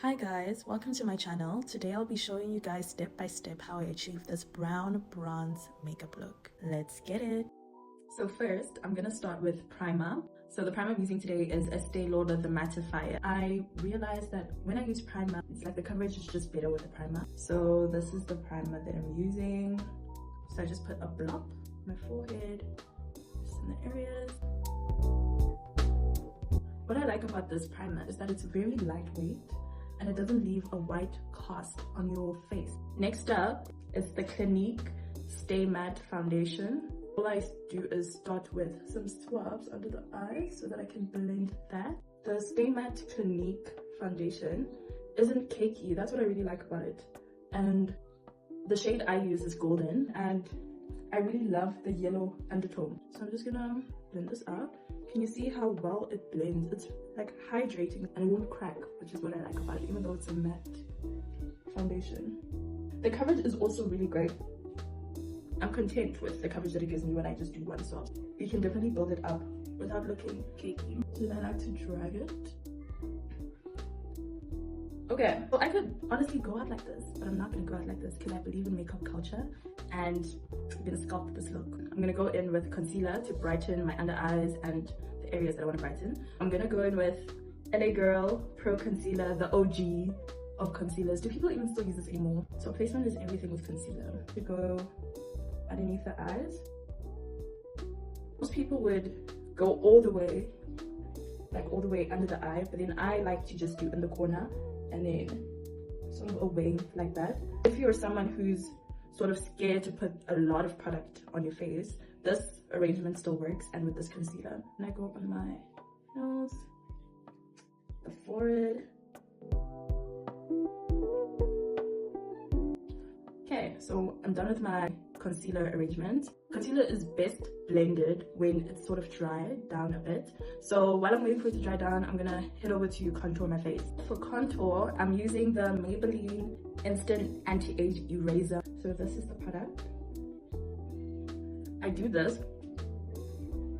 Hi guys, welcome to my channel. Today I'll be showing you guys step by step how I achieve this brown bronze makeup look. Let's get it. So first, I'm gonna start with primer. So the primer I'm using today is Estée Lauder the Mattifier. I realized that when I use primer, it's like the coverage is just better with the primer. So this is the primer that I'm using. So I just put a blob on my forehead, just in the areas. What I like about this primer is that it's very lightweight and it doesn't leave a white cast on your face. Next up is the Clinique Stay Matte foundation. All I do is start with some swabs under the eyes so that I can blend that. The Stay Matte Clinique foundation isn't cakey. That's what I really like about it. And the shade I use is golden, and I really love the yellow undertone. So I'm just gonna blend this out. Can you see how well it blends? It's like hydrating and it won't crack, which is what I like about it, even though it's a matte foundation. The coverage is also really great. I'm content with the coverage that it gives me when I just do one swab. You can definitely build it up without looking cakey. Then I like to drag it. Okay, well I could honestly go out like this, but I'm not gonna go out like this because I believe in makeup culture and I'm gonna sculpt this look. I'm gonna go in with concealer to brighten my under eyes and the areas that I want to brighten. I'm gonna go in with LA Girl Pro Concealer, the OG of concealers. Do people even still use this anymore? So placement is everything with concealer. To go underneath the eyes. Most people would go all the way, like all the way under the eye, but then I like to just do in the corner and then sort of away like that. If you're someone who's sort of scared to put a lot of product on your face, this arrangement still works, and with this concealer. And I go on my nose, the forehead. Okay, so I'm done with my concealer arrangement. Concealer is best blended when it's sort of dried down a bit. So while I'm waiting for it to dry down, I'm gonna head over to contour my face. For contour, I'm using the Maybelline Instant Anti-Age Eraser. So this is the product. I do this,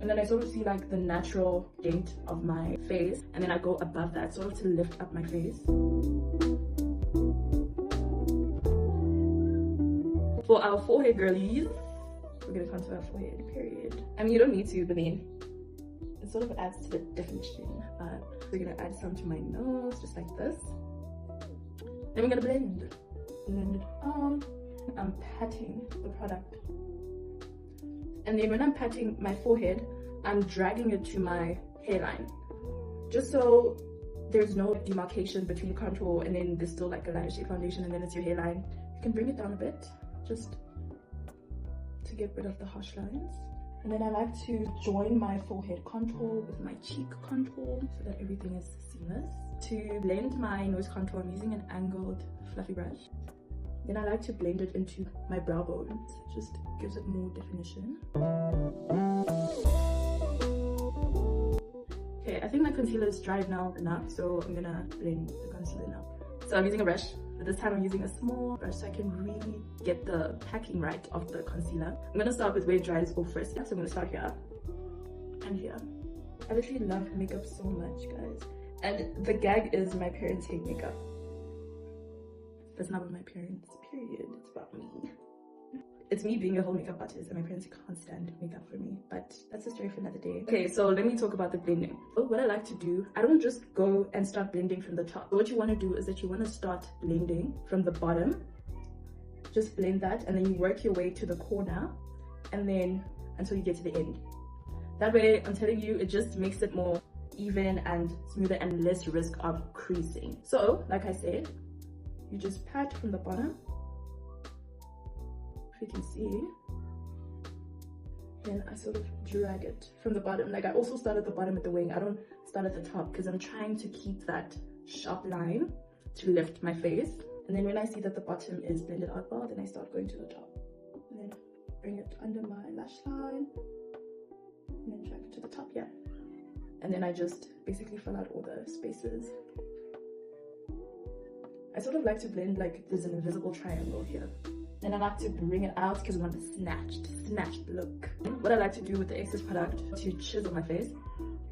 and then I sort of see like the natural dent of my face, and then I go above that sort of to lift up my face. For our forehead girlies, we're gonna contour our forehead, period. I mean, you don't need to, but then it sort of adds to the definition. We're gonna add some to my nose, just like this. Then we're gonna blend it on. I'm patting the product. And then when I'm patting my forehead, I'm dragging it to my hairline. Just so there's no demarcation between contour and then there's still like a lighter shade foundation and then it's your hairline. You can bring it down a bit, just to get rid of the harsh lines. And then I like to join my forehead contour with my cheek contour so that everything is seamless. To blend my nose contour, I'm using an angled fluffy brush. Then I like to blend it into my brow bones. It just gives it more definition. Okay, I think my concealer is dried now enough, so I'm gonna blend the concealer now. So I'm using a brush, but this time I'm using a small brush so I can really get the packing right of the concealer. I'm gonna start with where it dries off first. So I'm gonna start here and here. I literally love makeup so much, guys. And the gag is my parents hate makeup. That's not about my parents, period. It's about me. It's me being a whole makeup artist, and my parents can't stand makeup for me. But that's a story for another day. Okay, so let me talk about the blending. So what I like to do, I don't just go and start blending from the top. What you want to do is that you want to start blending from the bottom. Just blend that, and then you work your way to the corner, and then until you get to the end. That way, I'm telling you, it just makes it more even and smoother and less risk of creasing. So, like I said, you just pat from the bottom, if you can see. Then I sort of drag it from the bottom. Like I also start at the bottom at the wing. I don't start at the top because I'm trying to keep that sharp line to lift my face. And then when I see that the bottom is blended out well, then I start going to the top. And then bring it under my lash line. And then drag it to the top, yeah. And then I just basically fill out all the spaces. I sort of like to blend like there's an invisible triangle here. Then I like to bring it out because I want a snatched look. What I like to do with the excess product to chisel my face,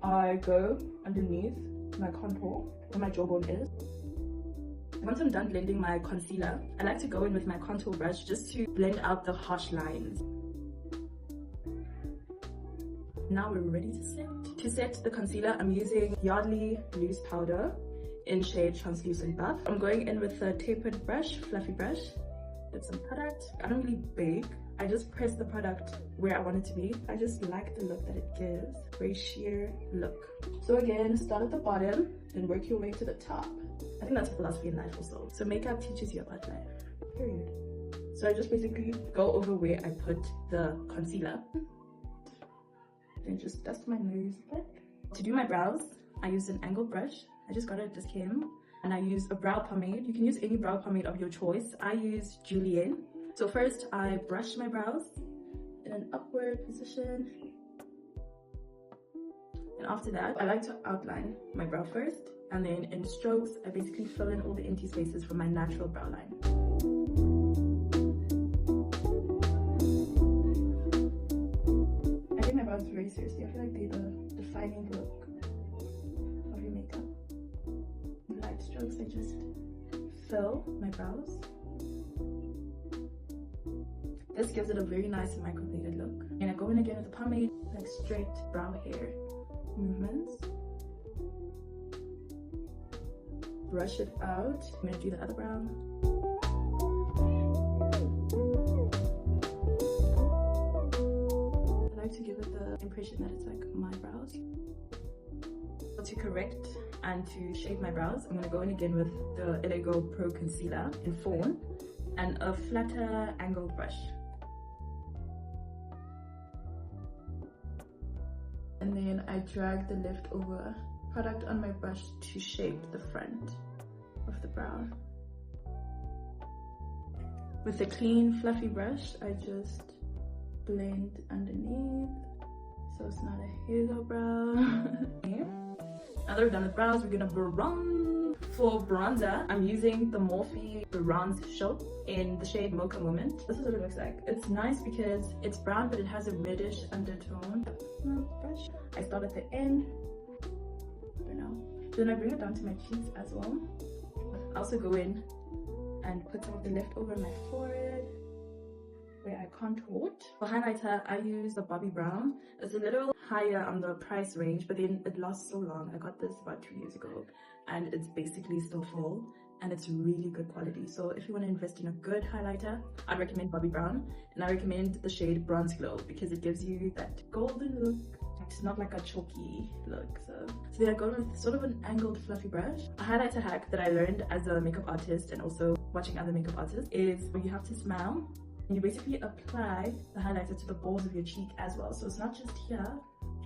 I go underneath my contour where my jawbone is. Once I'm done blending my concealer, I like to go in with my contour brush just to blend out the harsh lines. Now we're ready to set. To set the concealer, I'm using Yardley Loose powder in shade Translucent Buff. I'm going in with a tapered brush, fluffy brush, with some product. I don't really bake. I just press the product where I want it to be. I just like the look that it gives. Very sheer look. So again, start at the bottom and work your way to the top. I think that's a philosophy in life also. So makeup teaches you about life, period. So I just basically go over where I put the concealer. Then just dust my nose a bit. To do my brows, I use an angled brush. I just got it at this came. And I use a brow pomade. You can use any brow pomade of your choice. I use Julienne. So first I brush my brows in an upward position. And after that, I like to outline my brow first. And then in strokes, I basically fill in all the empty spaces from my natural brow line. I take my brows very seriously. I feel like they're the defining look of your makeup. Light strokes, I just fill my brows. This gives it a very nice microbladed look. And I go in again with the pomade, like straight brow hair movements. Brush it out. I'm gonna do the other brow. I like to give it the impression that it's like my brows. To correct and to shape my brows, I'm gonna go in again with the Lego Pro Concealer in Fawn and a flatter angled brush. And then I drag the leftover product on my brush to shape the front of the brow. With a clean fluffy brush, I just blend underneath so it's not a halo brow. Now that we're done with brows, we're gonna bronze. For bronzer, I'm using the Morphe Bronze Show in the shade Mocha Moment. This is what it looks like. It's nice because it's brown, but it has a reddish undertone. Brush. I start at the end. I don't know. Then I bring it down to my cheeks as well. I also go in and put some of the leftover on my forehead where I contoured. For highlighter, I use the Bobbi Brown. It's a little higher on the price range, but then it lasts so long. I got this about 2 years ago and it's basically still full and it's really good quality. So if you want to invest in a good highlighter, I'd recommend Bobbi Brown, and I recommend the shade Bronze Glow because it gives you that golden look. It's not like a chalky look. So then I go with sort of an angled fluffy brush. A highlighter hack that I learned as a makeup artist and also watching other makeup artists is when you have to smile, and you basically apply the highlighter to the balls of your cheek as well. So it's not just here,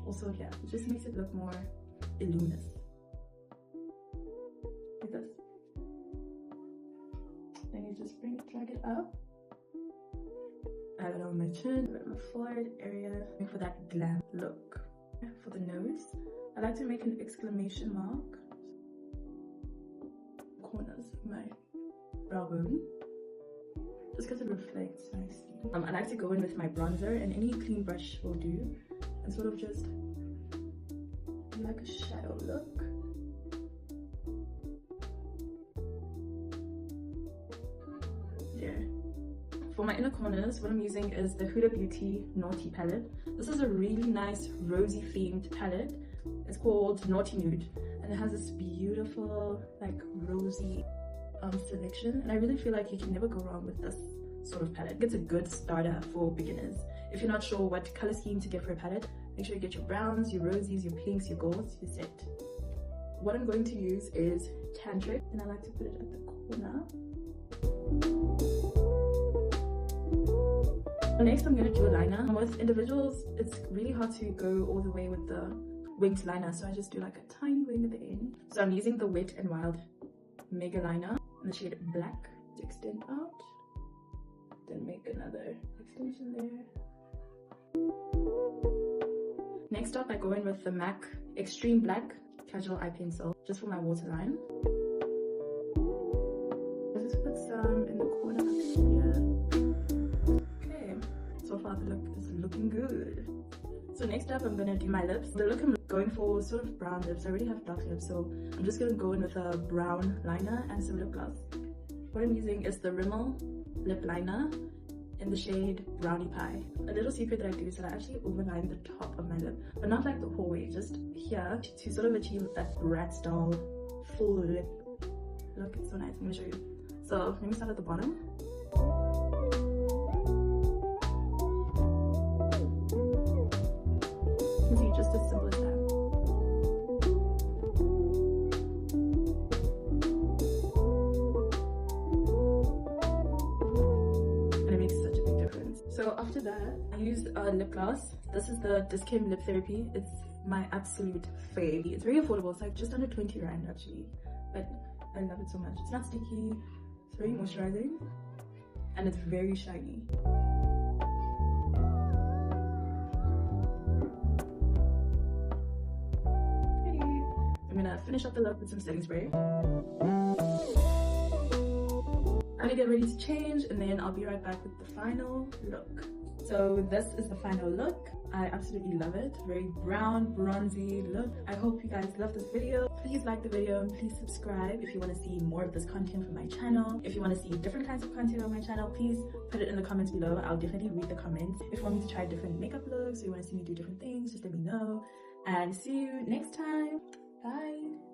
also here. It just makes it look more luminous. Like this. Then you just drag it up. Add it on my chin, a bit of my forehead area, for that glam look. For the nose, I like to make an exclamation mark. Corners of my brow bone. Just because it reflects nicely. I like to go in with my bronzer, and any clean brush will do, and sort of just do like a shadow look. There. For my inner corners, what I'm using is the Huda Beauty Naughty palette. This is a really nice rosy themed palette. It's called Naughty Nude, and it has this beautiful like rosy selection, and I really feel like you can never go wrong with this sort of palette. It's a good starter for beginners. If you're not sure what color scheme to get for a palette, make sure you get your browns, your rosies, your pinks, your golds, your set. What I'm going to use is Tantric, and I like to put it at the corner. Next, I'm going to do a liner. With individuals, it's really hard to go all the way with the winged liner, so I just do like a tiny wing at the end. So I'm using the Wet n Wild Megaliner in the shade Black to extend out. Then make another extension there. Next up, I go in with the MAC Extreme Black Kajal Eyepencil, just for my waterline. I just put some in the corner here. So far the look is looking good. So next up I'm gonna do my lips. The look I'm going for sort of brown lips. I already have dark lips, so I'm just gonna go in with a brown liner and some lip gloss. What I'm using is the Rimmel lip liner in the shade Brownie Pie. A little secret that I do is that I actually overline the top of my lip, but not like the whole way, just here to sort of achieve that Bratz doll full lip look. It's so nice. I'm gonna show you. So let me start at the bottom. You can see just as simple as that. So after that, I used a lip gloss. This is the Discam Lip Therapy. It's my absolute fave. It's very affordable. It's like just under 20 rand actually, but I love it so much. It's not sticky, it's very moisturizing, and it's very shiny. Pretty. I'm gonna finish up the look with some setting spray. I'm gonna get ready to change, and then I'll be right back with the final look. So this is the final look. I absolutely love it. Very brown, bronzy look. I hope you guys love this video. Please like the video and please subscribe if you want to see more of this content from my channel. If you want to see different kinds of content on my channel, please put it in the comments below. I'll definitely read the comments. If you want me to try different makeup looks or you want to see me do different things, just let me know. And see you next time. Bye.